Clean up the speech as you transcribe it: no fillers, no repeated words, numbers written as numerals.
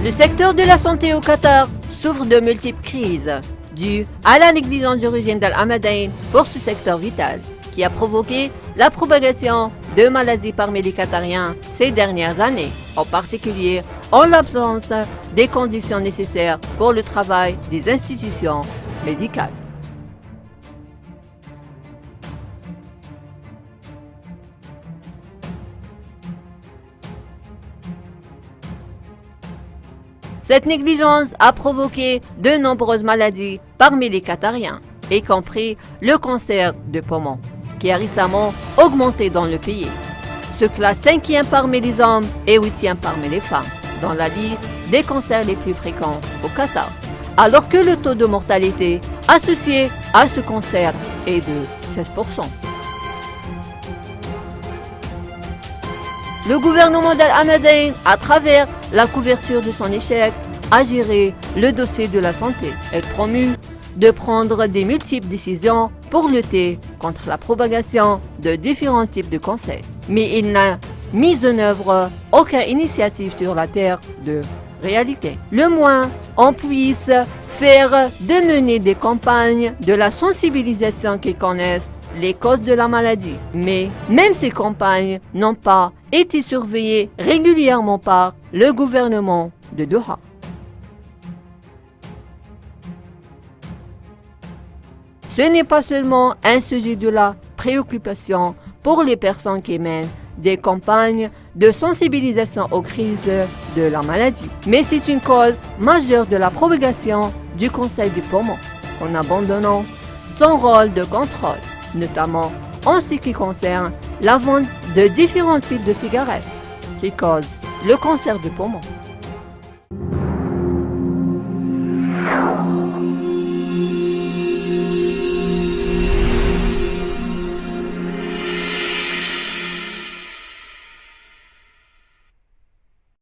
Le secteur de la santé au Qatar souffre de multiples crises dues à la négligence du régime d'Al-Hamadain pour ce secteur vital, qui a provoqué la propagation de maladies parmi les Qatariens ces dernières années, en particulier en l'absence des conditions nécessaires pour le travail des institutions médicales. Cette négligence a provoqué de nombreuses maladies parmi les Qatariens, y compris le cancer de poumon, qui a récemment augmenté dans le pays, se classe 5e parmi les hommes et 8e parmi les femmes, dans la liste des cancers les plus fréquents au Qatar, alors que le taux de mortalité associé à ce cancer est de 16%. Le gouvernement d'Al-Hamadain, à travers la couverture de son échec, a géré le dossier de la santé. Elle promut de prendre des multiples décisions pour lutter contre la propagation de différents types de cancers. Mais il n'a mis en œuvre aucune initiative sur la terre de réalité. Le moins on puisse faire de mener des campagnes de la sensibilisation qui connaissent les causes de la maladie. Mais même ces campagnes n'ont pas été surveillées régulièrement par le gouvernement de Doha. Ce n'est pas seulement un sujet de la préoccupation pour les personnes qui mènent des campagnes de sensibilisation aux crises de la maladie, mais c'est une cause majeure de la propagation du cancer du poumon, en abandonnant son rôle de contrôle, notamment en ce qui concerne la vente de différents types de cigarettes qui causent le cancer du poumon.